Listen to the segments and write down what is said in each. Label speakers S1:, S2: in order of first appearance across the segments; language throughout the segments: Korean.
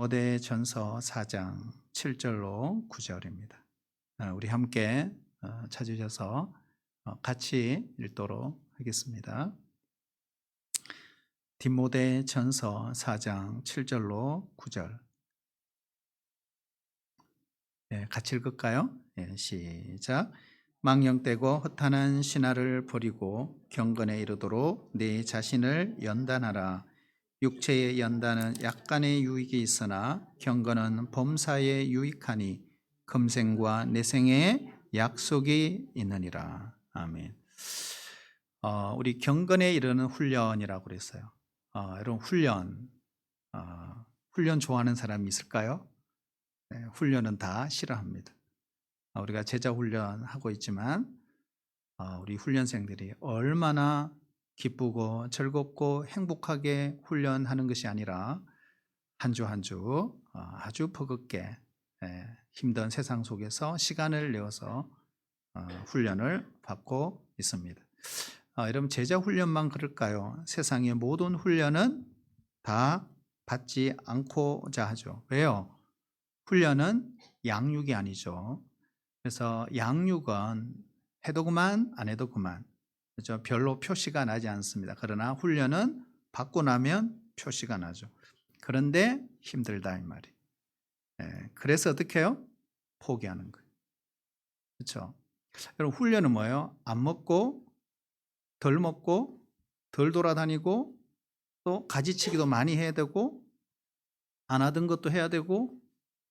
S1: 디모데전서 4장 7절로 9절입니다. 우리 함께 찾으셔서 같이 읽도록 하겠습니다. 디모데전서 4장 7절로 9절. 같이 읽을까요? 시작. 망령되고 허탄한 신화를 버리고 경건에 이르도록 내 자신을 연단하라. 육체의 연단은 약간의 유익이 있으나 경건은 범사에 유익하니 금생과 내생에 약속이 있느니라. 아멘. 우리 경건에 이르는 훈련이라고 그랬어요. 여러분 훈련 좋아하는 사람이 있을까요? 훈련은 다 싫어합니다. 우리가 제자 훈련하고 있지만 우리 훈련생들이 얼마나 기쁘고 즐겁고 행복하게 훈련하는 것이 아니라 한 주 한 주 아주 버겁게 힘든 세상 속에서 시간을 내어서 훈련을 받고 있습니다. 여러분 제자 훈련만 그럴까요? 세상의 모든 훈련은 다 받지 않고자 하죠. 왜요? 훈련은 양육이 아니죠. 그래서 양육은 해도 그만 안 해도 그만, 그렇죠? 별로 표시가 나지 않습니다. 그러나 훈련은 받고 나면 표시가 나죠. 그런데 힘들다 이 말이에요. 그래서 어떻게 해요? 포기하는 거예요. 그렇죠? 여러분 훈련은 뭐예요? 안 먹고 덜 먹고 덜 돌아다니고 또 가지치기도 많이 해야 되고 안 하던 것도 해야 되고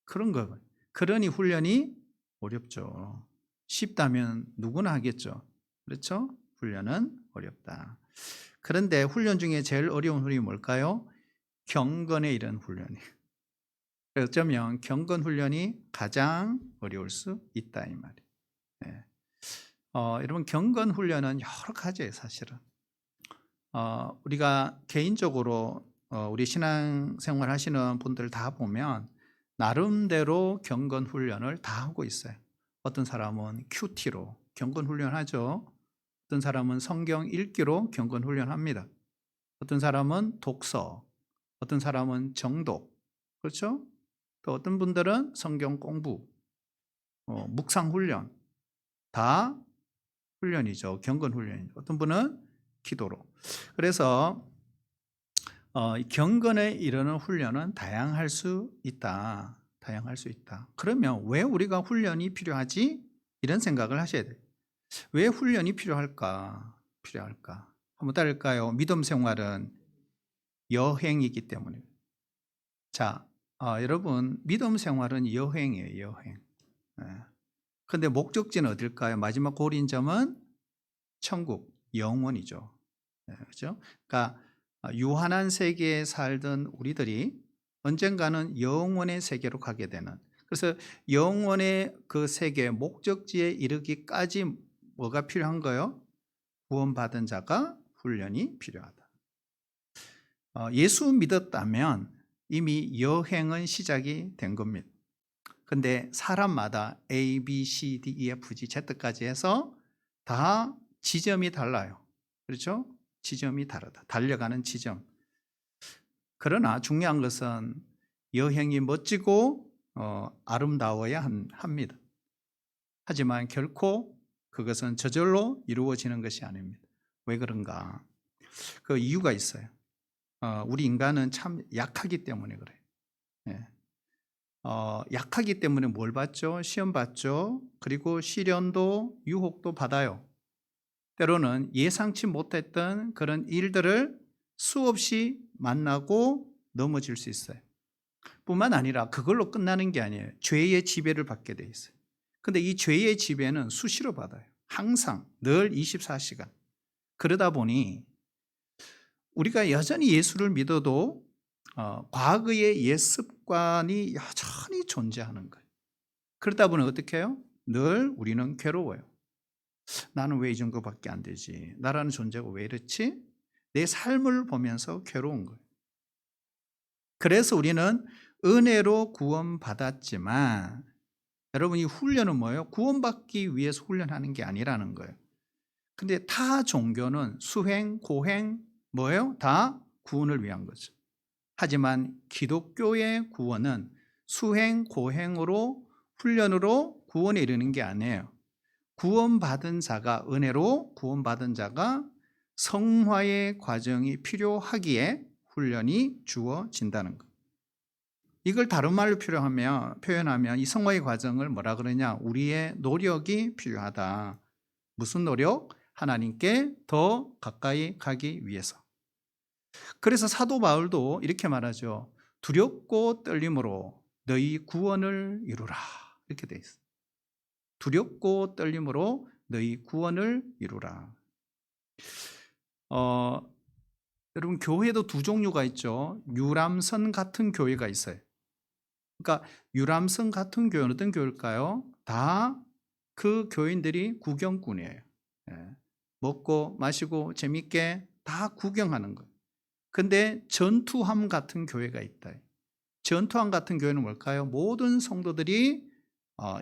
S1: 그런 거예요. 그러니 훈련이 어렵죠. 쉽다면 누구나 하겠죠. 그렇죠? 훈련은 어렵다. 그런데 훈련 중에 제일 어려운 훈련이 뭘까요? 경건에 이른 훈련이에요. 어쩌면 경건 훈련이 가장 어려울 수 있다 이 말이에요. 여러분 경건 훈련은 여러 가지예요 사실은. 우리가 개인적으로 우리 신앙생활 하시는 분들 다 보면 나름대로 경건 훈련을 다 하고 있어요. 어떤 사람은 큐티로 경건 훈련하죠. 어떤 사람은 성경 읽기로 경건 훈련합니다. 어떤 사람은 독서, 어떤 사람은 정독, 그렇죠? 또 어떤 분들은 성경 공부, 묵상 훈련, 다 훈련이죠. 경건 훈련이죠. 어떤 분은 기도로. 그래서 경건에 이르는 훈련은 다양할 수 있다. 다양할 수 있다. 그러면 왜 우리가 훈련이 필요하지? 이런 생각을 하셔야 돼요. 왜 훈련이 필요할까? 한번 따를까요? 믿음 생활은 여행이기 때문에. 자, 여러분 믿음 생활은 여행이에요. 여행. 그런데 목적지는 어딜까요? 마지막 고린점은 천국, 영원이죠. 그렇죠? 그러니까 유한한 세계에 살던 우리들이 언젠가는 영원의 세계로 가게 되는, 그래서 영원의 그 세계 목적지에 이르기까지 뭐가 필요한 거예요? 구원받은 자가 훈련이 필요하다. 예수 믿었다면 이미 여행은 시작이 된 겁니다. 근데 사람마다 A, B, C, D, E, F, G, Z까지 해서 다 지점이 달라요. 그렇죠? 지점이 다르다. 달려가는 지점. 그러나 중요한 것은 여행이 멋지고 아름다워야 합니다. 하지만 결코 그것은 저절로 이루어지는 것이 아닙니다. 왜 그런가? 그 이유가 있어요. 우리 인간은 참 약하기 때문에 그래요. 약하기 때문에 뭘 받죠? 시험 받죠. 그리고 시련도 유혹도 받아요. 때로는 예상치 못했던 그런 일들을 수없이 만나고 넘어질 수 있어요. 뿐만 아니라 그걸로 끝나는 게 아니에요. 죄의 지배를 받게 돼 있어요. 근데 이 죄의 지배는 수시로 받아요. 항상 늘 24시간. 그러다 보니 우리가 여전히 예수를 믿어도 과거의 옛 습관이 여전히 존재하는 거예요. 그러다 보니 어떻게 해요? 늘 우리는 괴로워요. 나는 왜 이 정도밖에 안 되지? 나라는 존재가 왜 이렇지? 내 삶을 보면서 괴로운 거예요. 그래서 우리는 은혜로 구원받았지만 여러분 이 훈련은 뭐예요? 구원받기 위해서 훈련하는 게 아니라는 거예요. 근데 타 종교는 수행, 고행 뭐예요? 다 구원을 위한 거죠. 하지만 기독교의 구원은 수행, 고행으로, 훈련으로 구원에 이르는 게 아니에요. 구원받은 자가, 은혜로 구원받은 자가 성화의 과정이 필요하기에 훈련이 주어진다는 것. 이걸 다른 말로 표현하면 이 성화의 과정을 뭐라 그러냐? 우리의 노력이 필요하다. 무슨 노력? 하나님께 더 가까이 가기 위해서. 그래서 사도 바울도 이렇게 말하죠. 두렵고 떨림으로 너희 구원을 이루라. 이렇게 돼 있어요. 두렵고 떨림으로 너희 구원을 이루라. 여러분, 교회도 두 종류가 있죠. 유람선 같은 교회가 있어요. 그러니까 유람선 같은 교회는 어떤 교회일까요? 다 그 교인들이 구경꾼이에요. 먹고 마시고 재밌게 다 구경하는 거예요. 근데 전투함 같은 교회가 있다. 전투함 같은 교회는 뭘까요? 모든 성도들이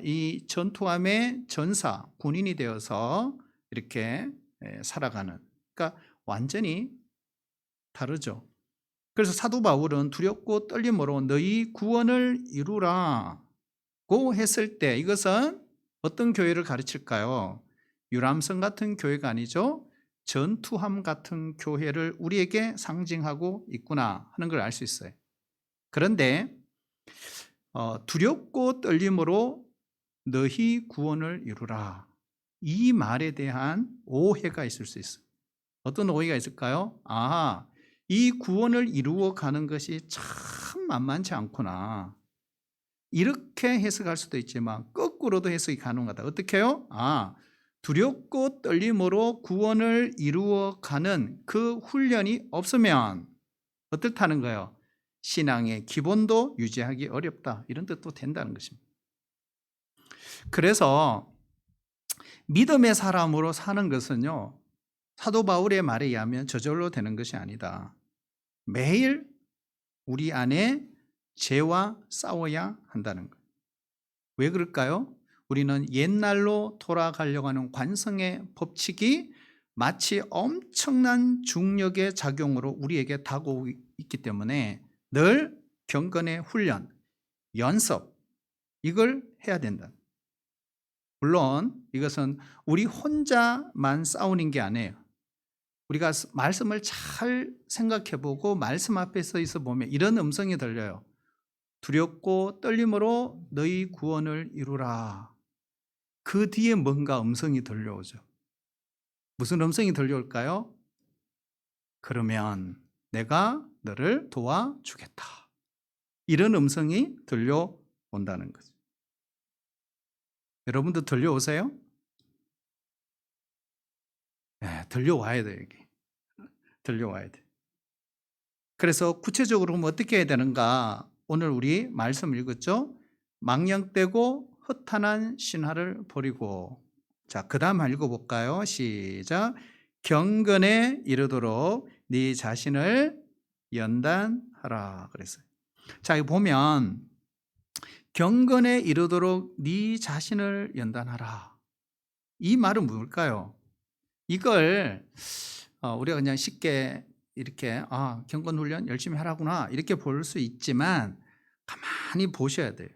S1: 이 전투함의 전사, 군인이 되어서 이렇게 살아가는. 그러니까 완전히 다르죠. 그래서 사도 바울은 두렵고 떨림으로 너희 구원을 이루라고 했을 때 이것은 어떤 교회를 가르칠까요? 유람선 같은 교회가 아니죠. 전투함 같은 교회를 우리에게 상징하고 있구나 하는 걸 알 수 있어요. 그런데 두렵고 떨림으로 너희 구원을 이루라. 이 말에 대한 오해가 있을 수 있어요. 어떤 오해가 있을까요? 이 구원을 이루어 가는 것이 참 만만치 않구나. 이렇게 해석할 수도 있지만 거꾸로도 해석이 가능하다. 어떻게 해요? 두렵고 떨림으로 구원을 이루어 가는 그 훈련이 없으면 어떻다는 거예요? 신앙의 기본도 유지하기 어렵다. 이런 뜻도 된다는 것입니다. 그래서 믿음의 사람으로 사는 것은요, 사도 바울의 말에 의하면 저절로 되는 것이 아니다. 매일 우리 안에 죄와 싸워야 한다는 거예요. 왜 그럴까요? 우리는 옛날로 돌아가려고 하는 관성의 법칙이 마치 엄청난 중력의 작용으로 우리에게 다가오고 있기 때문에 늘 경건의 훈련, 연습, 이걸 해야 된다. 물론 이것은 우리 혼자만 싸우는 게 아니에요. 우리가 말씀을 잘 생각해보고 말씀 앞에 서 있어 보면 이런 음성이 들려요. 두렵고 떨림으로 너희 구원을 이루라. 그 뒤에 뭔가 음성이 들려오죠. 무슨 음성이 들려올까요? 그러면 내가 너를 도와주겠다. 이런 음성이 들려온다는 거죠. 여러분도 들려오세요? 네, 들려와야 돼요. 이게. 들려와야 돼. 그래서 구체적으로 어떻게 해야 되는가? 오늘 우리 말씀 읽었죠? 망령되고 허탄한 신화를 버리고. 자, 그 다음 읽어볼까요? 시작. 경건에 이르도록 네 자신을 연단하라 그랬어요. 자, 여기 보면 경건에 이르도록 네 자신을 연단하라. 이 말은 뭘까요? 이걸 우리가 그냥 쉽게 이렇게 경건훈련 열심히 하라구나 이렇게 볼 수 있지만 가만히 보셔야 돼요.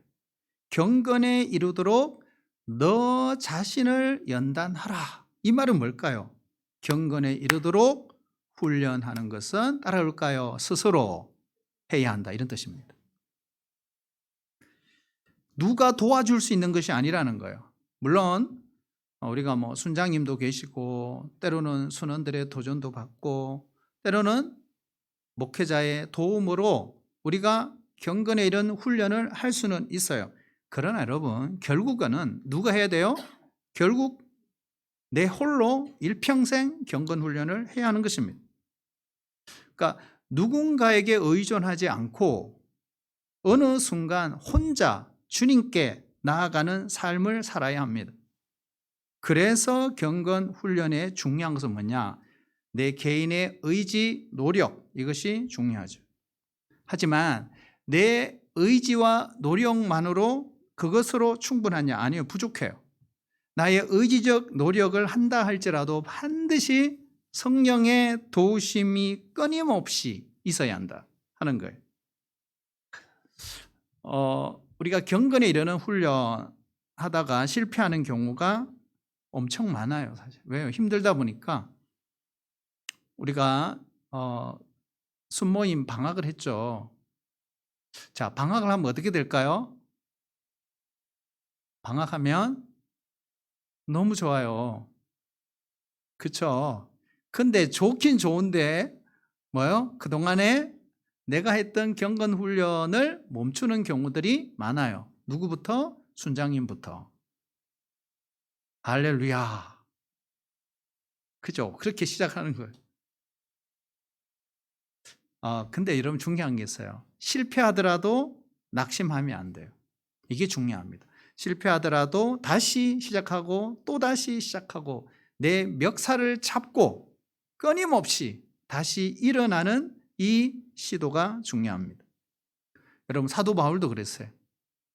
S1: 경건에 이르도록 너 자신을 연단하라. 이 말은 뭘까요? 경건에 이르도록 훈련하는 것은 따라올까요? 스스로 해야 한다 이런 뜻입니다. 누가 도와줄 수 있는 것이 아니라는 거예요. 물론 우리가 순장님도 계시고 때로는 순원들의 도전도 받고 때로는 목회자의 도움으로 우리가 경건의 이런 훈련을 할 수는 있어요. 그러나 여러분 결국은 누가 해야 돼요? 결국 내 홀로 일평생 경건 훈련을 해야 하는 것입니다. 그러니까 누군가에게 의존하지 않고 어느 순간 혼자 주님께 나아가는 삶을 살아야 합니다. 그래서 경건 훈련의 중요한 것은 뭐냐? 내 개인의 의지, 노력 이것이 중요하죠. 하지만 내 의지와 노력만으로 그것으로 충분하냐? 아니요, 부족해요. 나의 의지적 노력을 한다 할지라도 반드시 성령의 도우심이 끊임없이 있어야 한다 하는 거예요. 우리가 경건에 이르는 훈련하다가 실패하는 경우가 엄청 많아요, 사실. 왜요? 힘들다 보니까 우리가 순모임 방학을 했죠. 자, 방학을 하면 어떻게 될까요? 방학하면 너무 좋아요. 그쵸? 근데 좋긴 좋은데 뭐요? 그동안에 내가 했던 경건 훈련을 멈추는 경우들이 많아요. 누구부터? 순장님부터. 할렐루야. 그죠? 그렇게 시작하는 거예요. 근데 여러분 중요한 게 있어요. 실패하더라도 낙심하면 안 돼요. 이게 중요합니다. 실패하더라도 다시 시작하고 또 다시 시작하고 내 멱살을 잡고 끊임없이 다시 일어나는 이 시도가 중요합니다. 여러분 사도 바울도 그랬어요.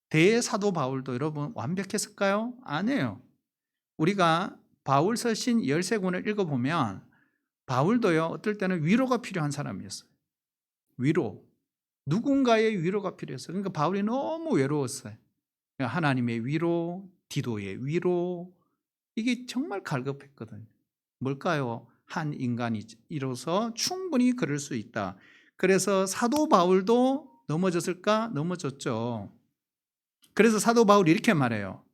S1: 대사도 바울도 여러분 완벽했을까요? 아니에요. 우리가 바울서 신 13권을 읽어보면 바울도요, 어떨 때는 위로가 필요한 사람이었어요. 위로. 누군가의 위로가 필요했어요. 그러니까 바울이 너무 외로웠어요. 하나님의 위로, 디도의 위로, 이게 정말 갈급했거든요. 뭘까요? 한 인간이 이로서 충분히 그럴 수 있다. 그래서 사도 바울도 넘어졌을까? 넘어졌죠. 그래서 사도 바울이 이렇게 말해요.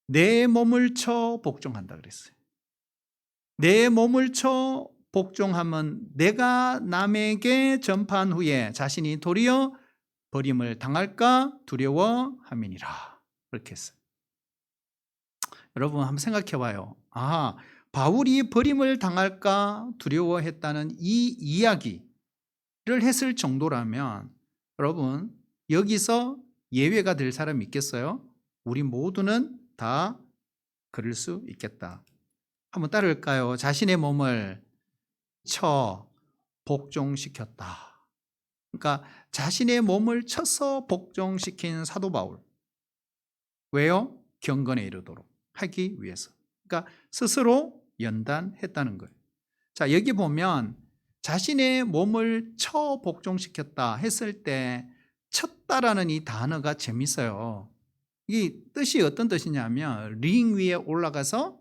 S1: 내 몸을 쳐 복종한다 그랬어요. 내 몸을 쳐 복종하면 내가 남에게 전파한 후에 자신이 도리어 버림을 당할까 두려워함이니라. 그렇게 했어요. 여러분 한번 생각해 봐요. 바울이 버림을 당할까 두려워했다는 이 이야기를 했을 정도라면 여러분 여기서 예외가 될 사람이 있겠어요? 우리 모두는 다 그럴 수 있겠다. 한번 따를까요? 자신의 몸을 쳐 복종시켰다. 그러니까 자신의 몸을 쳐서 복종시킨 사도 바울. 왜요? 경건에 이르도록 하기 위해서. 그러니까 스스로 연단했다는 거예요. 자, 여기 보면 자신의 몸을 쳐 복종시켰다 했을 때 쳤다라는 이 단어가 재밌어요. 이 뜻이 어떤 뜻이냐면 링 위에 올라가서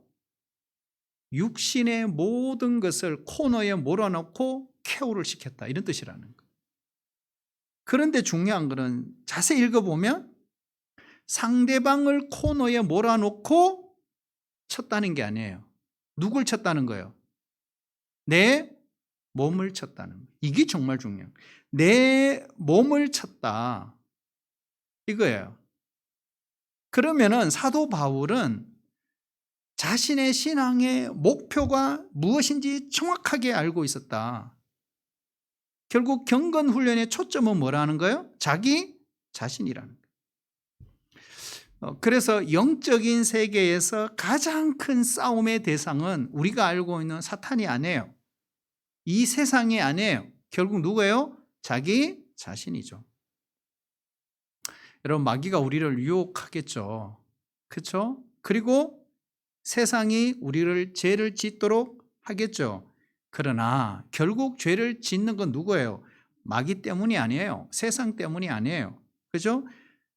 S1: 육신의 모든 것을 코너에 몰아넣고 케어를 시켰다 이런 뜻이라는 거예요. 그런데 중요한 것은 자세히 읽어보면 상대방을 코너에 몰아놓고 쳤다는 게 아니에요. 누굴 쳤다는 거예요? 내 몸을 쳤다는 거예요. 이게 정말 중요해요. 내 몸을 쳤다 이거예요. 그러면은 사도 바울은 자신의 신앙의 목표가 무엇인지 정확하게 알고 있었다. 결국 경건 훈련의 초점은 뭐라는 거예요? 자기 자신이라는 거예요. 그래서 영적인 세계에서 가장 큰 싸움의 대상은 우리가 알고 있는 사탄이 아니에요. 이 세상이 아니에요. 결국 누구예요? 자기 자신이죠. 여러분 마귀가 우리를 유혹하겠죠. 그렇죠? 그리고 세상이 우리를 죄를 짓도록 하겠죠. 그러나 결국 죄를 짓는 건 누구예요? 마귀 때문이 아니에요. 세상 때문이 아니에요. 그죠?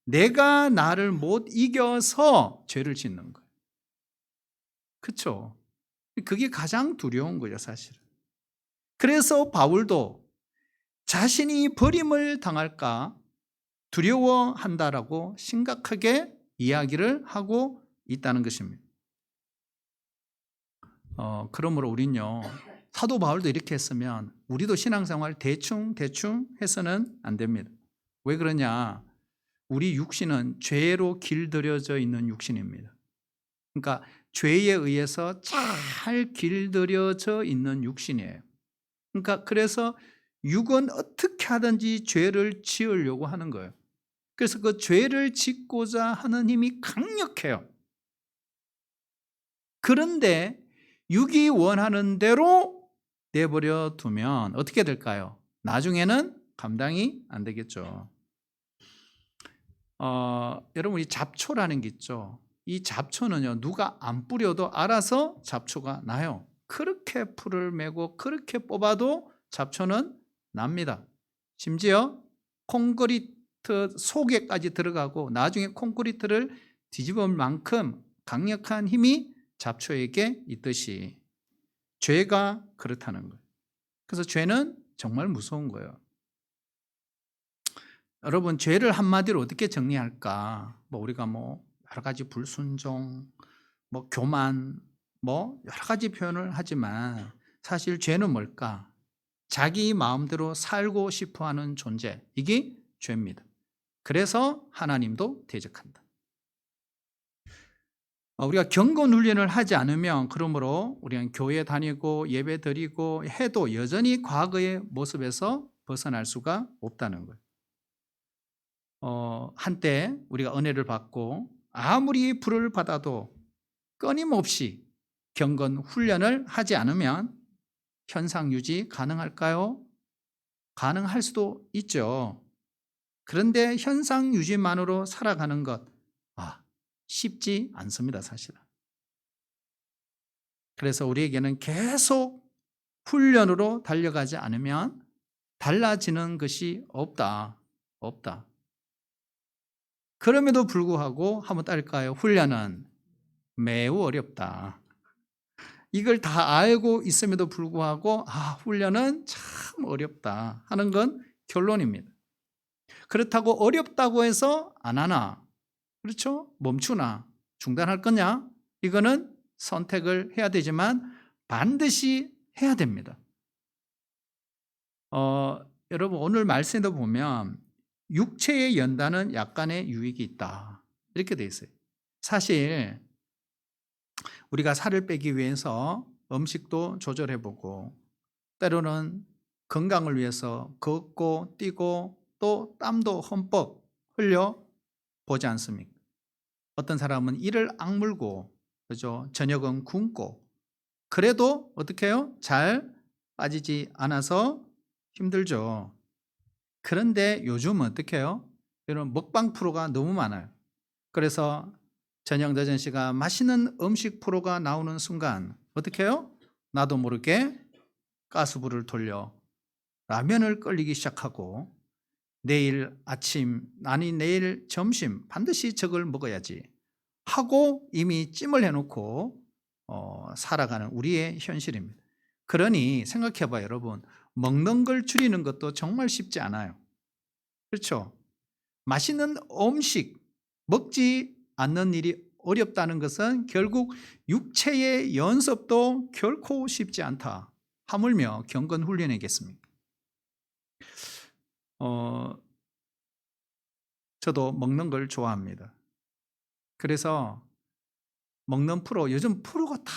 S1: 내가 나를 못 이겨서 죄를 짓는 거예요. 그렇죠? 그게 가장 두려운 거죠, 사실은. 그래서 바울도 자신이 버림을 당할까 두려워한다라고 심각하게 이야기를 하고 있다는 것입니다. 그러므로 우린요, 사도 바울도 이렇게 했으면 우리도 신앙생활 대충 해서는 안 됩니다. 왜 그러냐? 우리 육신은 죄로 길들여져 있는 육신입니다. 그러니까 죄에 의해서 잘 길들여져 있는 육신이에요. 그러니까 그래서 육은 어떻게 하든지 죄를 지으려고 하는 거예요. 그래서 그 죄를 짓고자 하는 힘이 강력해요. 그런데 육이 원하는 대로 내버려 두면 어떻게 될까요? 나중에는 감당이 안 되겠죠. 여러분 이 잡초라는 게 있죠. 이 잡초는요 누가 안 뿌려도 알아서 잡초가 나요. 그렇게 풀을 메고 그렇게 뽑아도 잡초는 납니다. 심지어 콘크리트 속에까지 들어가고 나중에 콘크리트를 뒤집을 만큼 강력한 힘이 잡초에게 있듯이 죄가 그렇다는 거예요. 그래서 죄는 정말 무서운 거예요. 여러분, 죄를 한마디로 어떻게 정리할까? 우리가 여러 가지 불순종, 교만, 여러 가지 표현을 하지만 사실 죄는 뭘까? 자기 마음대로 살고 싶어 하는 존재. 이게 죄입니다. 그래서 하나님도 대적한다. 우리가 경건 훈련을 하지 않으면 그러므로 우리는 교회 다니고 예배 드리고 해도 여전히 과거의 모습에서 벗어날 수가 없다는 거예요. 한때 우리가 은혜를 받고 아무리 불을 받아도 끊임없이 경건 훈련을 하지 않으면 현상 유지 가능할까요? 가능할 수도 있죠. 그런데 현상 유지만으로 살아가는 것 쉽지 않습니다, 사실은. 그래서 우리에게는 계속 훈련으로 달려가지 않으면 달라지는 것이 없다. 그럼에도 불구하고 한번 따를까요? 훈련은 매우 어렵다. 이걸 다 알고 있음에도 불구하고 훈련은 참 어렵다 하는 건 결론입니다. 그렇다고 어렵다고 해서 안 하나? 그렇죠? 멈추나? 중단할 거냐? 이거는 선택을 해야 되지만 반드시 해야 됩니다. 여러분, 오늘 말씀에도 보면 육체의 연단은 약간의 유익이 있다 이렇게 돼 있어요. 사실 우리가 살을 빼기 위해서 음식도 조절해보고 때로는 건강을 위해서 걷고 뛰고 또 땀도 흠뻑 흘려 보지 않습니까? 어떤 사람은 이를 악물고, 그죠? 저녁은 굶고, 그래도 어떻게 해요? 잘 빠지지 않아서 힘들죠. 그런데 요즘은 어떻게 해요? 이런 먹방 프로가 너무 많아요. 그래서 저녁 늦은 시간 맛있는 음식 프로가 나오는 순간 어떻게 해요? 나도 모르게 가스불을 돌려 라면을 끓이기 시작하고 내일 아침, 아니 내일 점심 반드시 저걸 먹어야지 하고 이미 찜을 해놓고 살아가는 우리의 현실입니다. 그러니 생각해봐요, 여러분. 먹는 걸 줄이는 것도 정말 쉽지 않아요. 그렇죠? 맛있는 음식 먹지 않는 일이 어렵다는 것은 결국 육체의 연습도 결코 쉽지 않다. 하물며 경건 훈련이겠습니까? 저도 먹는 걸 좋아합니다. 그래서 먹는 프로, 요즘 프로가 다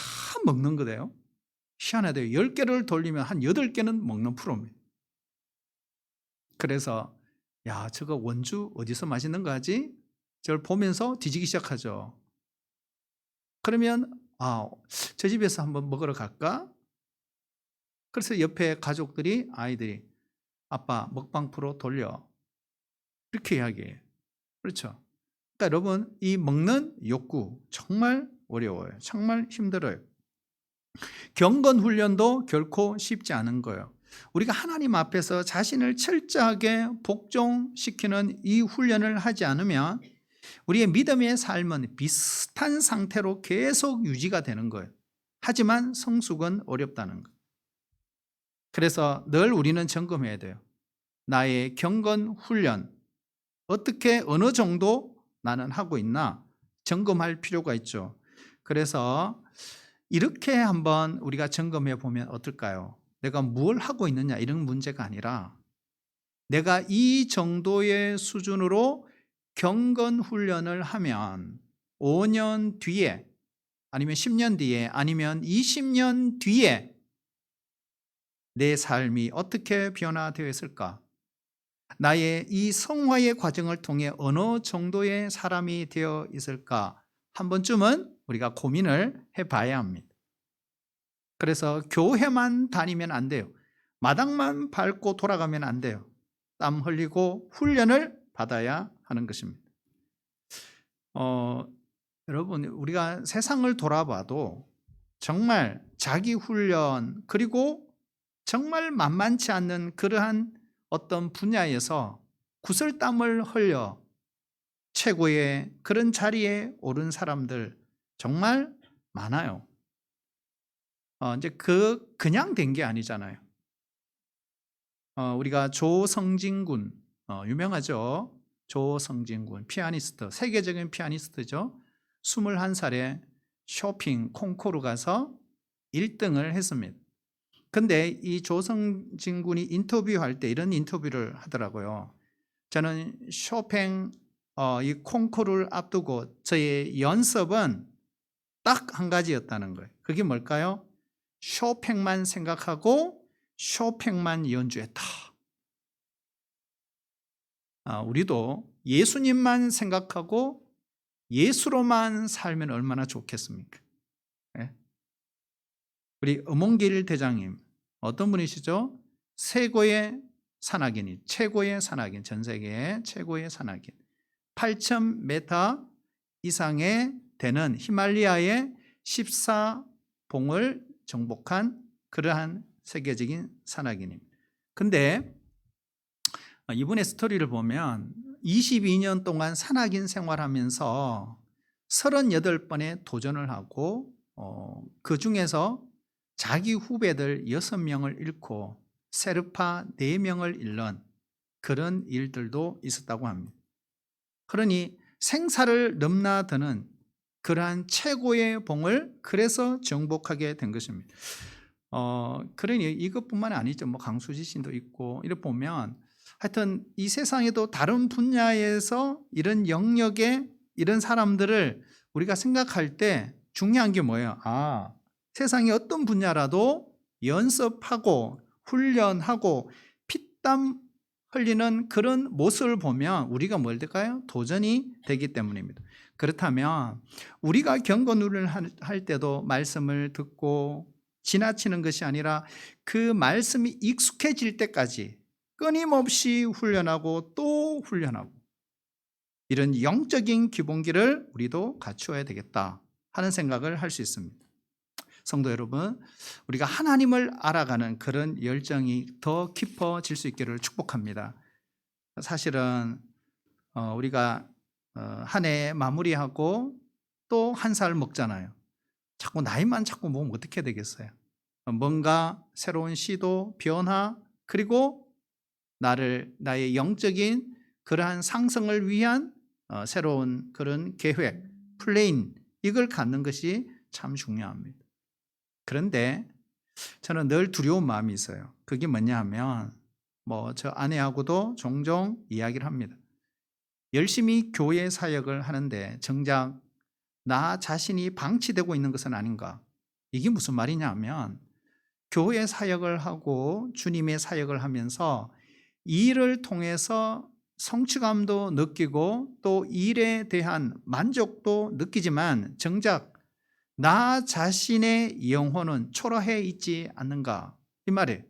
S1: 먹는 거래요. 희한하대요. 10개를 돌리면 한 8개는 먹는 프로입니다. 그래서 저거 원주 어디서 맛있는 거 하지? 저걸 보면서 뒤지기 시작하죠. 그러면 저 집에서 한번 먹으러 갈까? 그래서 옆에 가족들이, 아이들이 아빠 먹방 프로 돌려 이렇게 이야기해요. 그렇죠? 그러니까 여러분, 이 먹는 욕구 정말 어려워요. 정말 힘들어요. 경건 훈련도 결코 쉽지 않은 거예요. 우리가 하나님 앞에서 자신을 철저하게 복종시키는 이 훈련을 하지 않으면 우리의 믿음의 삶은 비슷한 상태로 계속 유지가 되는 거예요. 하지만 성숙은 어렵다는 거예요. 그래서 늘 우리는 점검해야 돼요. 나의 경건 훈련, 어떻게 어느 정도 나는 하고 있나 점검할 필요가 있죠. 그래서 이렇게 한번 우리가 점검해 보면 어떨까요? 내가 뭘 하고 있느냐 이런 문제가 아니라 내가 이 정도의 수준으로 경건 훈련을 하면 5년 뒤에 아니면 10년 뒤에 아니면 20년 뒤에 내 삶이 어떻게 변화되어 있을까? 나의 이 성화의 과정을 통해 어느 정도의 사람이 되어 있을까? 한 번쯤은 우리가 고민을 해봐야 합니다. 그래서 교회만 다니면 안 돼요. 마당만 밟고 돌아가면 안 돼요. 땀 흘리고 훈련을 받아야 하는 것입니다. 여러분, 우리가 세상을 돌아봐도 정말 자기 훈련 그리고 정말 만만치 않는 그러한 어떤 분야에서 구슬땀을 흘려 최고의 그런 자리에 오른 사람들 정말 많아요. 이제 그냥 된 게 아니잖아요. 우리가 조성진 군, 유명하죠. 조성진 군, 피아니스트, 세계적인 피아니스트죠. 21살에 쇼핑 콩쿠르 가서 1등을 했습니다. 근데 이 조성진 군이 인터뷰할 때 이런 인터뷰를 하더라고요. 저는 쇼팽 이 콩쿠르를 앞두고 저의 연습은 딱 한 가지였다는 거예요. 그게 뭘까요? 쇼팽만 생각하고 쇼팽만 연주했다. 우리도 예수님만 생각하고 예수로만 살면 얼마나 좋겠습니까? 네? 우리 엄원길 대장님 어떤 분이시죠? 최고의 산악인이, 최고의 산악인, 전 세계의 최고의 산악인, 8,000m 이상의 되는 히말라야의 14봉을 정복한 그러한 세계적인 산악인입니다. 근데 이분의 스토리를 보면 22년 동안 산악인 생활하면서 38번의 도전을 하고 그 중에서 자기 후배들 6명을 잃고 세르파 4명을 잃는 그런 일들도 있었다고 합니다. 그러니 생사를 넘나드는 그러한 최고의 봉을 그래서 정복하게 된 것입니다. 그러니 이것뿐만 아니죠. 뭐 강수지신도 있고 이렇게 보면 하여튼 이 세상에도 다른 분야에서 이런 영역에 이런 사람들을 우리가 생각할 때 중요한 게 뭐예요? 세상의 어떤 분야라도 연습하고 훈련하고 피땀 흘리는 그런 모습을 보면 우리가 뭘 될까요? 도전이 되기 때문입니다. 그렇다면 우리가 경건을 할 때도 말씀을 듣고 지나치는 것이 아니라 그 말씀이 익숙해질 때까지 끊임없이 훈련하고 또 훈련하고 이런 영적인 기본기를 우리도 갖추어야 되겠다 하는 생각을 할 수 있습니다. 성도 여러분, 우리가 하나님을 알아가는 그런 열정이 더 깊어질 수 있기를 축복합니다. 사실은 우리가 한 해 마무리하고 또 한 살 먹잖아요. 자꾸 나이만 자꾸 먹으면 어떻게 되겠어요? 뭔가 새로운 시도, 변화, 그리고 나의 영적인 그러한 상승을 위한 새로운 그런 계획, 플랜, 이걸 갖는 것이 참 중요합니다. 그런데 저는 늘 두려운 마음이 있어요. 그게 뭐냐 하면 저 아내하고도 종종 이야기를 합니다. 열심히 교회 사역을 하는데 정작 나 자신이 방치되고 있는 것은 아닌가? 이게 무슨 말이냐 하면 교회 사역을 하고 주님의 사역을 하면서 일을 통해서 성취감도 느끼고 또 일에 대한 만족도 느끼지만 정작 나 자신의 영혼은 초라해 있지 않는가? 이 말이에요.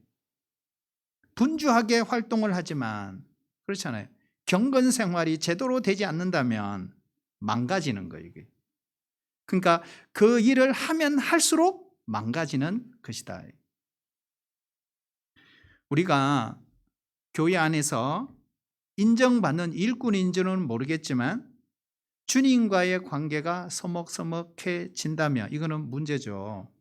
S1: 분주하게 활동을 하지만 그렇잖아요. 경건 생활이 제대로 되지 않는다면 망가지는 거예요. 이게. 그러니까 그 일을 하면 할수록 망가지는 것이다. 우리가 교회 안에서 인정받는 일꾼인지는 모르겠지만 주님과의 관계가 서먹서먹해진다면 이거는 문제죠.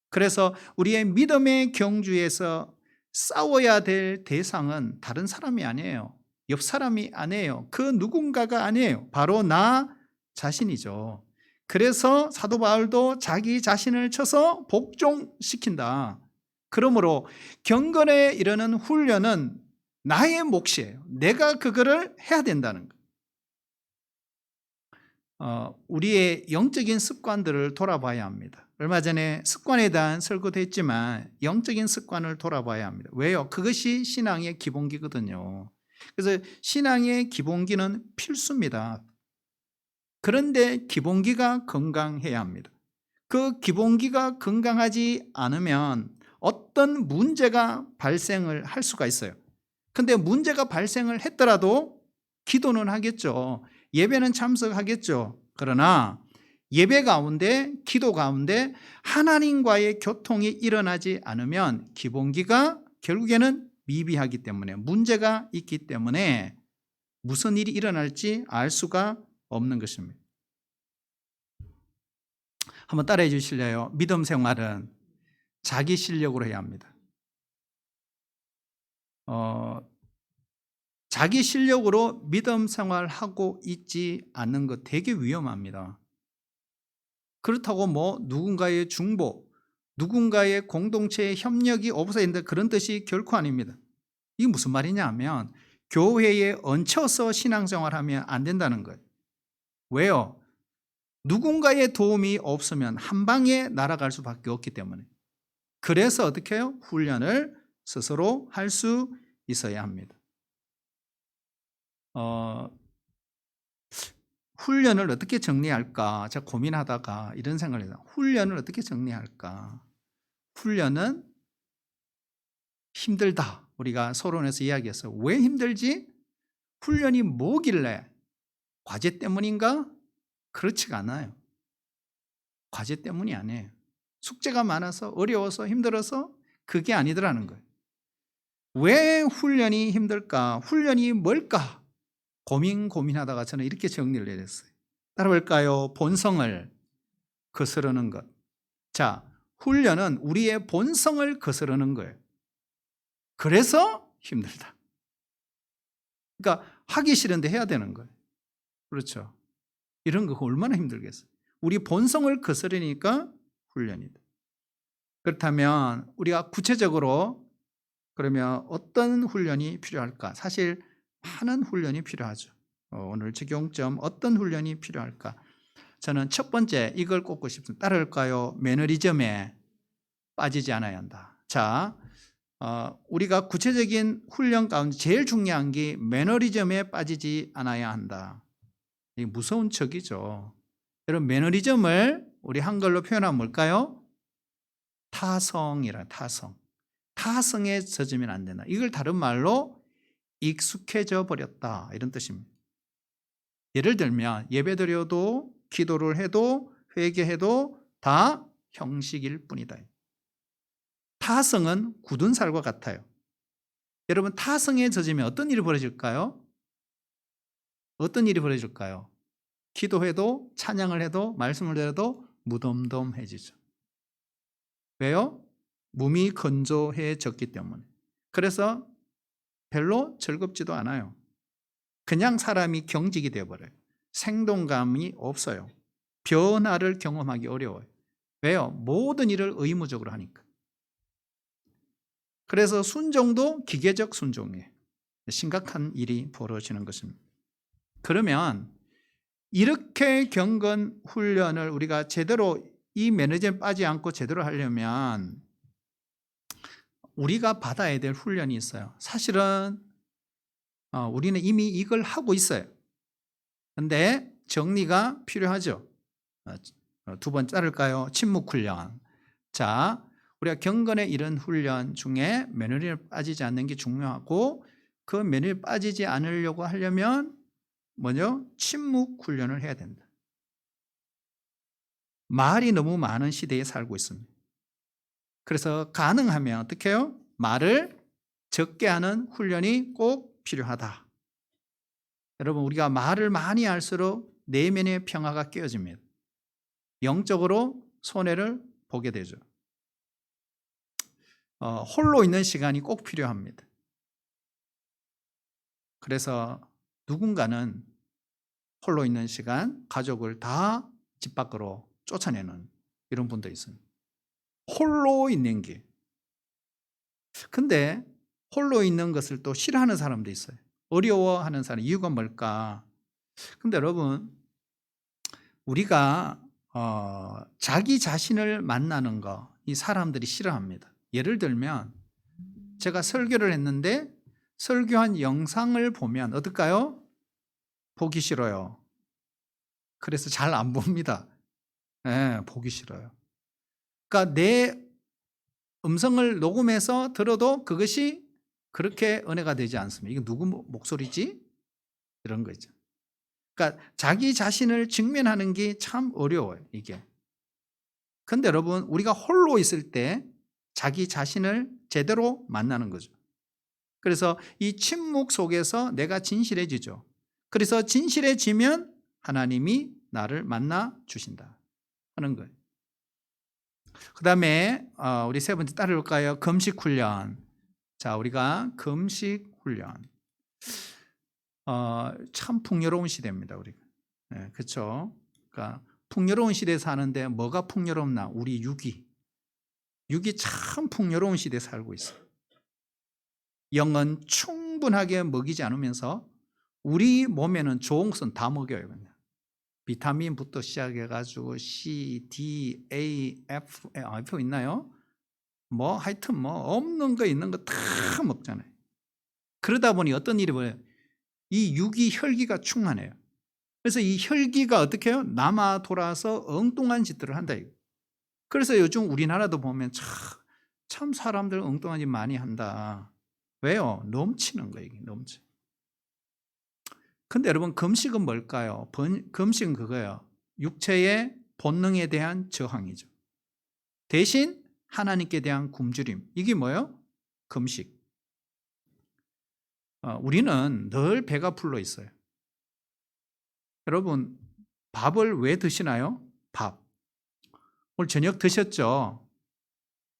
S1: 그래서 우리의 믿음의 경주에서 싸워야 될 대상은 다른 사람이 아니에요. 옆 사람이 아니에요. 그 누군가가 아니에요. 바로 나 자신이죠. 그래서 사도 바울도 자기 자신을 쳐서 복종시킨다. 그러므로 경건에 이르는 훈련은 나의 몫이에요. 내가 그거를 해야 된다는 거예요. 우리의 영적인 습관들을 돌아봐야 합니다. 얼마 전에 습관에 대한 설교도 했지만 영적인 습관을 돌아봐야 합니다. 왜요? 그것이 신앙의 기본기거든요. 그래서 신앙의 기본기는 필수입니다. 그런데 기본기가 건강해야 합니다. 그 기본기가 건강하지 않으면 어떤 문제가 발생을 할 수가 있어요. 근데 문제가 발생을 했더라도 기도는 하겠죠. 예배는 참석하겠죠. 그러나 예배 가운데, 기도 가운데 하나님과의 교통이 일어나지 않으면 기본기가 결국에는 미비하기 때문에 문제가 있기 때문에 무슨 일이 일어날지 알 수가 없는 것입니다. 한번 따라해 주실래요? 믿음 생활은 자기 실력으로 해야 합니다. 자기 실력으로 믿음 생활하고 있지 않는 것 되게 위험합니다. 그렇다고 뭐 누군가의 중보, 누군가의 공동체의 협력이 없어야 된다 그런 뜻이 결코 아닙니다. 이게 무슨 말이냐 하면 교회에 얹혀서 신앙생활하면 안 된다는 거예요. 왜요? 누군가의 도움이 없으면 한 방에 날아갈 수밖에 없기 때문에. 그래서 어떻게 해요? 훈련을 스스로 할 수 있어야 합니다. 훈련을 어떻게 정리할까? 제가 고민하다가 이런 생각을 해요. 훈련을 어떻게 정리할까? 훈련은 힘들다. 우리가 서론에서 이야기했어요. 왜 힘들지? 훈련이 뭐길래? 과제 때문인가? 그렇지가 않아요. 과제 때문이 아니에요. 숙제가 많아서 어려워서 힘들어서 그게 아니더라는 거예요. 왜 훈련이 힘들까? 훈련이 뭘까? 고민하다가 저는 이렇게 정리를 내렸어요. 따라볼까요? 본성을 거스르는 것. 자, 훈련은 우리의 본성을 거스르는 거예요. 그래서 힘들다. 그러니까 하기 싫은데 해야 되는 거예요. 그렇죠. 이런 거 얼마나 힘들겠어요. 우리 본성을 거스르니까 훈련이다. 그렇다면 우리가 구체적으로 그러면 어떤 훈련이 필요할까? 사실 많은 훈련이 필요하죠. 오늘 적용점 어떤 훈련이 필요할까? 저는 첫 번째 이걸 꼽고 싶습니다. 따를까요? 매너리즘에 빠지지 않아야 한다. 자, 우리가 구체적인 훈련 가운데 제일 중요한 게 매너리즘에 빠지지 않아야 한다. 이게 무서운 척이죠. 여러분 매너리즘을 우리 한글로 표현하면 뭘까요? 타성이라 타성. 타성에 젖으면 안 된다. 이걸 다른 말로 익숙해져 버렸다 이런 뜻입니다. 예를 들면 예배드려도 기도를 해도 회개해도 다 형식일 뿐이다. 타성은 굳은 살과 같아요. 여러분 타성에 젖으면 어떤 일이 벌어질까요? 어떤 일이 벌어질까요? 기도해도 찬양을 해도 말씀을 드려도 무덤덤해지죠. 왜요? 몸이 건조해졌기 때문에. 그래서 별로 즐겁지도 않아요. 그냥 사람이 경직이 되어버려요. 생동감이 없어요. 변화를 경험하기 어려워요. 왜요? 모든 일을 의무적으로 하니까. 그래서 순종도 기계적 순종이에요. 심각한 일이 벌어지는 것입니다. 그러면 이렇게 경건 훈련을 우리가 제대로 이 매너리즘에 빠지지 않고 제대로 하려면 우리가 받아야 될 훈련이 있어요. 사실은 우리는 이미 이걸 하고 있어요. 그런데 정리가 필요하죠. 두 번째 따를까요? 침묵 훈련. 자, 우리가 경건의 이런 훈련 중에 매너리즘에 빠지지 않는 게 중요하고 그 매너리즘에 빠지지 않으려고 하려면 뭐죠? 침묵 훈련을 해야 된다. 말이 너무 많은 시대에 살고 있습니다. 그래서 가능하면 어떻게 해요? 말을 적게 하는 훈련이 꼭 필요하다. 여러분 우리가 말을 많이 할수록 내면의 평화가 깨어집니다. 영적으로 손해를 보게 되죠. 홀로 있는 시간이 꼭 필요합니다. 그래서 누군가는 홀로 있는 시간, 가족을 다 집 밖으로 쫓아내는 이런 분도 있습니다. 홀로 있는 게. 근데 홀로 있는 것을 또 싫어하는 사람도 있어요. 어려워하는 사람 이유가 뭘까? 근데 여러분 우리가 자기 자신을 만나는 거 이 사람들이 싫어합니다. 예를 들면 제가 설교를 했는데 설교한 영상을 보면 어떨까요? 보기 싫어요. 그래서 잘 안 봅니다. 네, 보기 싫어요. 그러니까 내 음성을 녹음해서 들어도 그것이 그렇게 은혜가 되지 않습니다. 이거 누구 목소리지? 이런 거 있죠. 그러니까 자기 자신을 직면하는 게 참 어려워요, 이게. 근데 여러분, 우리가 홀로 있을 때 자기 자신을 제대로 만나는 거죠. 그래서 이 침묵 속에서 내가 진실해지죠. 그래서 진실해지면 하나님이 나를 만나 주신다 하는 거예요. 그 다음에 우리 세 번째 따라올까요? 금식 훈련. 자, 우리가 금식 훈련. 참 풍요로운 시대입니다, 우리가. 네, 그렇죠. 그러니까 풍요로운 시대에 사는데 뭐가 풍요롭나? 우리 육이 참 풍요로운 시대에 살고 있어요. 영은 충분하게 먹이지 않으면서 우리 몸에는 좋은 것은 다 먹여요. 그냥. 비타민부터 시작해가지고 C, D, A, F 있나요? 뭐 하여튼 뭐 없는 거 있는 거 다 먹잖아요. 그러다 보니 어떤 일이 벌어요? 이 육이 혈기가 충만해요. 그래서 이 혈기가 어떻게 해요? 남아 돌아서 엉뚱한 짓들을 한다. 그래서 요즘 우리나라도 보면 참 사람들 엉뚱한 짓 많이 한다. 왜요? 넘치는 거예요. 넘쳐. 근데 여러분, 금식은 뭘까요? 금식은 그거예요. 육체의 본능에 대한 저항이죠. 대신 하나님께 대한 굶주림. 이게 뭐예요? 금식. 우리는 늘 배가 불러 있어요. 여러분, 밥을 왜 드시나요? 밥. 오늘 저녁 드셨죠?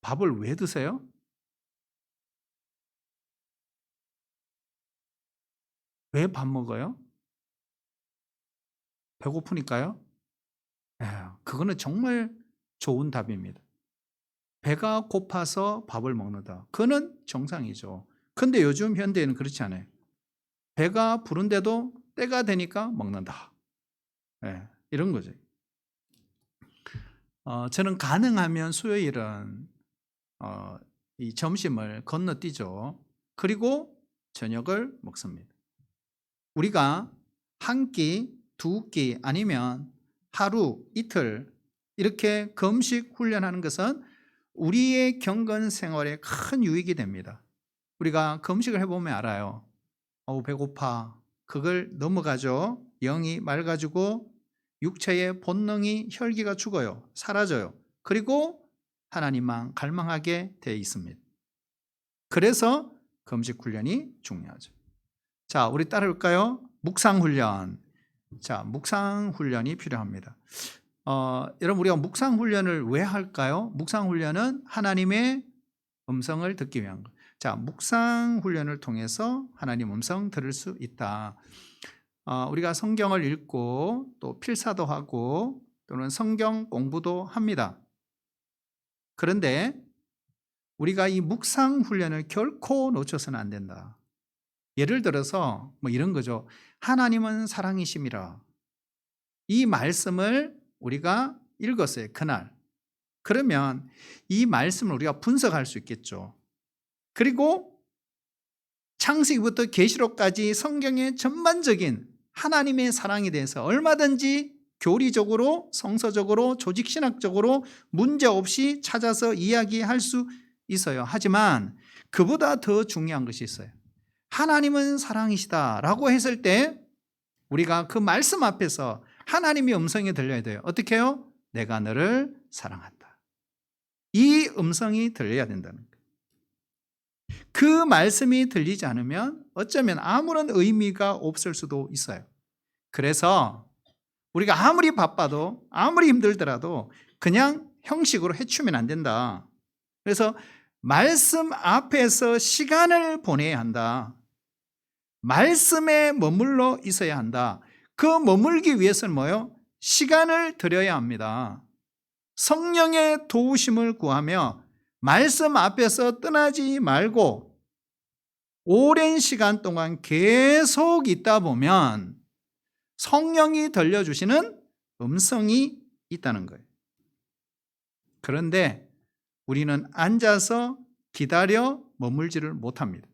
S1: 밥을 왜 드세요? 왜 밥 먹어요? 배고프니까요? 그거는 정말 좋은 답입니다. 배가 고파서 밥을 먹는다. 그거는 정상이죠. 근데 요즘 현대에는 그렇지 않아요. 배가 부른데도 때가 되니까 먹는다. 이런 거죠. 저는 가능하면 수요일은 이 점심을 건너뛰죠. 그리고 저녁을 먹습니다. 우리가 한 끼, 두 끼 아니면 하루, 이틀 이렇게 금식 훈련하는 것은 우리의 경건 생활에 큰 유익이 됩니다. 우리가 금식을 해보면 알아요. 배고파. 그걸 넘어가죠. 영이 맑아지고 육체의 본능이 혈기가 죽어요. 사라져요. 그리고 하나님만 갈망하게 되어 있습니다. 그래서 금식 훈련이 중요하죠. 자, 우리 따라올까요? 묵상 훈련. 자, 묵상 훈련이 필요합니다. 여러분, 우리가 묵상 훈련을 왜 할까요? 묵상 훈련은 하나님의 음성을 듣기 위한 것. 자, 묵상 훈련을 통해서 하나님 음성 들을 수 있다. 우리가 성경을 읽고 또 필사도 하고 또는 성경 공부도 합니다. 그런데 우리가 이 묵상 훈련을 결코 놓쳐서는 안 된다. 예를 들어서 뭐 이런 거죠. 하나님은 사랑이심이라. 이 말씀을 우리가 읽었어요. 그날. 그러면 이 말씀을 우리가 분석할 수 있겠죠. 그리고 창세기부터 계시록까지 성경의 전반적인 하나님의 사랑에 대해서 얼마든지 교리적으로, 성서적으로, 조직신학적으로 문제없이 찾아서 이야기할 수 있어요. 하지만 그보다 더 중요한 것이 있어요. 하나님은 사랑이시다라고 했을 때 우리가 그 말씀 앞에서 하나님의 음성이 들려야 돼요. 어떻게 해요? 내가 너를 사랑한다. 이 음성이 들려야 된다는 거예요. 그 말씀이 들리지 않으면 어쩌면 아무런 의미가 없을 수도 있어요. 그래서 우리가 아무리 바빠도 아무리 힘들더라도 그냥 형식으로 해치우면 안 된다. 그래서 말씀 앞에서 시간을 보내야 한다. 말씀에 머물러 있어야 한다. 그 머물기 위해서는 뭐예요? 시간을 들여야 합니다. 성령의 도우심을 구하며 말씀 앞에서 떠나지 말고 오랜 시간 동안 계속 있다 보면 성령이 들려주시는 음성이 있다는 거예요. 그런데 우리는 앉아서 기다려 머물지를 못합니다.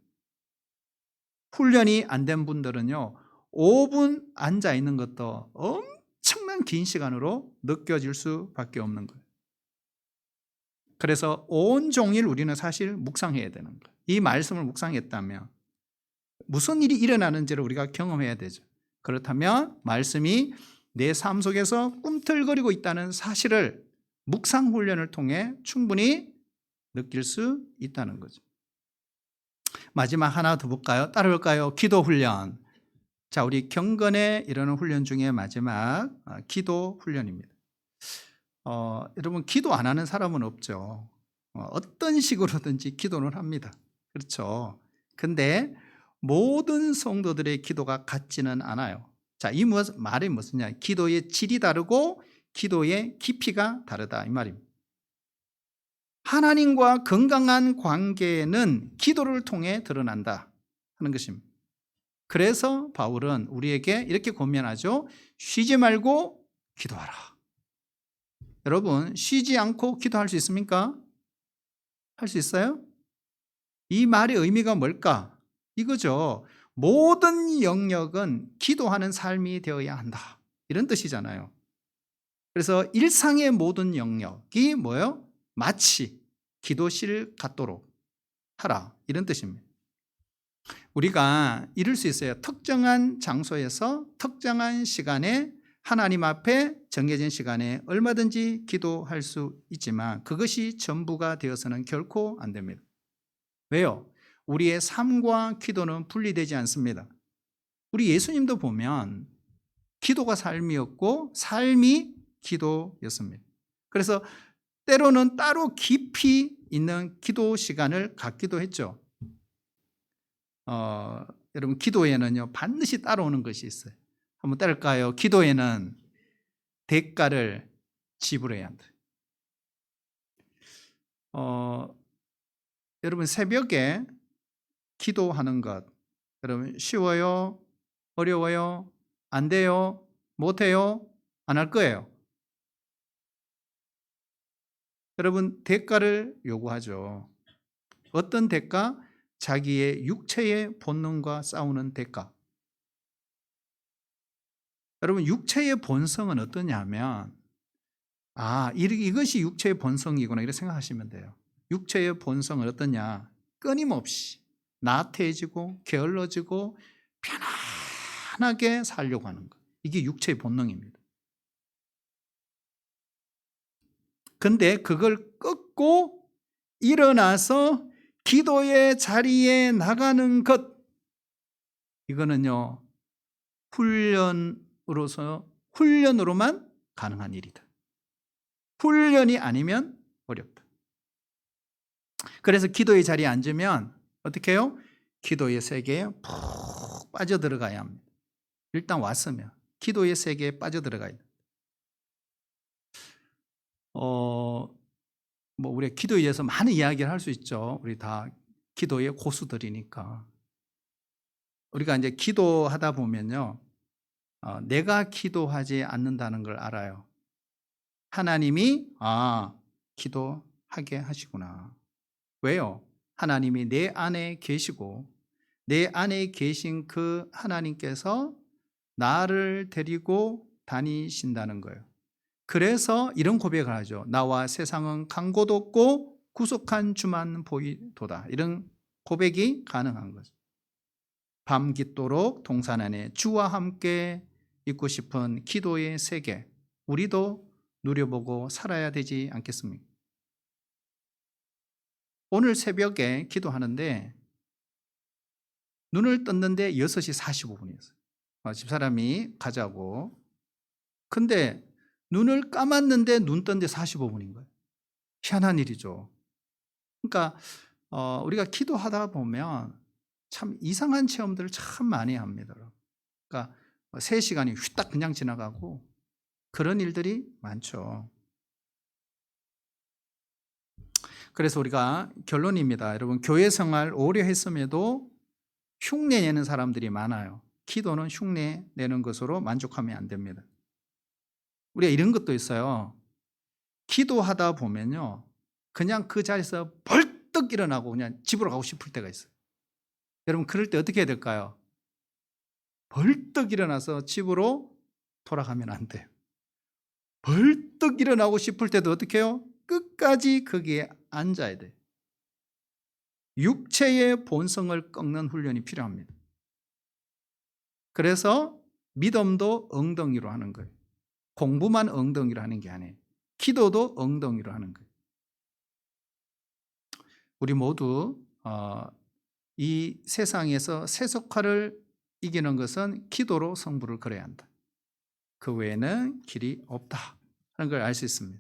S1: 훈련이 안 된 분들은요, 5분 앉아 있는 것도 엄청난 긴 시간으로 느껴질 수밖에 없는 거예요. 그래서 온종일 우리는 사실 묵상해야 되는 거예요. 이 말씀을 묵상했다면 무슨 일이 일어나는지를 우리가 경험해야 되죠. 그렇다면 말씀이 내 삶 속에서 꿈틀거리고 있다는 사실을 묵상 훈련을 통해 충분히 느낄 수 있다는 거죠. 마지막 하나 더 볼까요? 따라올까요? 기도 훈련. 자, 우리 경건에 이르는 훈련 중에 마지막 기도 훈련입니다. 여러분, 기도 안 하는 사람은 없죠. 어떤 식으로든지 기도는 합니다. 그렇죠. 근데 모든 성도들의 기도가 같지는 않아요. 자, 이 말이 무엇이냐? 기도의 질이 다르고 기도의 깊이가 다르다 이 말입니다. 하나님과 건강한 관계는 기도를 통해 드러난다 하는 것입니다. 그래서 바울은 우리에게 이렇게 권면하죠. 쉬지 말고 기도하라. 여러분, 쉬지 않고 기도할 수 있습니까? 할 수 있어요? 이 말의 의미가 뭘까? 이거죠. 모든 영역은 기도하는 삶이 되어야 한다. 이런 뜻이잖아요. 그래서 일상의 모든 영역이 뭐예요? 마치 기도실 같도록 하라. 이런 뜻입니다. 우리가 이룰 수 있어요. 특정한 장소에서 특정한 시간에 하나님 앞에 정해진 시간에 얼마든지 기도할 수 있지만 그것이 전부가 되어서는 결코 안 됩니다. 왜요? 우리의 삶과 기도는 분리되지 않습니다. 우리 예수님도 보면 기도가 삶이었고 삶이 기도였습니다. 그래서 때로는 따로 깊이 있는 기도 시간을 갖기도 했죠. 여러분, 기도에는요 반드시 따라오는 것이 있어요. 한번 따를까요? 기도에는 대가를 지불해야 한다. 여러분, 새벽에 기도하는 것 여러분 쉬워요? 어려워요? 안 돼요? 못해요? 안 할 거예요. 여러분, 대가를 요구하죠. 어떤 대가? 자기의 육체의 본능과 싸우는 대가. 여러분, 육체의 본성은 어떠냐면 이것이 육체의 본성이구나 이렇게 생각하시면 돼요. 육체의 본성은 어떠냐? 끊임없이 나태해지고 게을러지고 편안하게 살려고 하는 것. 이게 육체의 본능입니다. 근데 그걸 끊고 일어나서 기도의 자리에 나가는 것, 이거는요 훈련으로만 가능한 일이다. 훈련이 아니면 어렵다. 그래서 기도의 자리에 앉으면 어떻게 해요? 기도의 세계에 푹 빠져들어가야 합니다. 일단 왔으면 기도의 세계에 빠져들어가야 돼요. 우리가 기도에 대해서 많은 이야기를 할 수 있죠. 우리 다 기도의 고수들이니까. 우리가 이제 기도하다 보면요, 내가 기도하지 않는다는 걸 알아요. 하나님이 기도하게 하시구나. 왜요? 하나님이 내 안에 계시고 내 안에 계신 그 하나님께서 나를 데리고 다니신다는 거예요. 그래서 이런 고백을 하죠. 나와 세상은 강고도 없고 구속한 주만 보이도다. 이런 고백이 가능한 거죠. 밤 깊도록 동산 안에 주와 함께 있고 싶은 기도의 세계, 우리도 누려보고 살아야 되지 않겠습니까? 오늘 새벽에 기도하는데 눈을 떴는데 6시 45분이었어요. 집사람이 가자고. 근데 눈을 감았는데 눈 떴는데 45분인 거예요. 희한한 일이죠. 그러니까 우리가 기도하다 보면 참 이상한 체험들을 참 많이 합니다. 그러니까 3시간이 휘딱 그냥 지나가고 그런 일들이 많죠. 그래서 우리가 결론입니다. 여러분, 교회 생활 오래 했음에도 흉내 내는 사람들이 많아요. 기도는 흉내 내는 것으로 만족하면 안 됩니다. 우리가 이런 것도 있어요. 기도하다 보면요, 그냥 그 자리에서 벌떡 일어나고 그냥 집으로 가고 싶을 때가 있어요. 여러분, 그럴 때 어떻게 해야 될까요? 벌떡 일어나서 집으로 돌아가면 안 돼요. 벌떡 일어나고 싶을 때도 어떻게 해요? 끝까지 거기에 앉아야 돼요. 육체의 본성을 꺾는 훈련이 필요합니다. 그래서 믿음도 엉덩이로 하는 거예요. 공부만 엉덩이로 하는 게 아니에요. 기도도 엉덩이로 하는 거예요. 우리 모두 이 세상에서 세속화를 이기는 것은 기도로 승부를 걸어야 한다. 그 외에는 길이 없다 하는 걸 알 수 있습니다.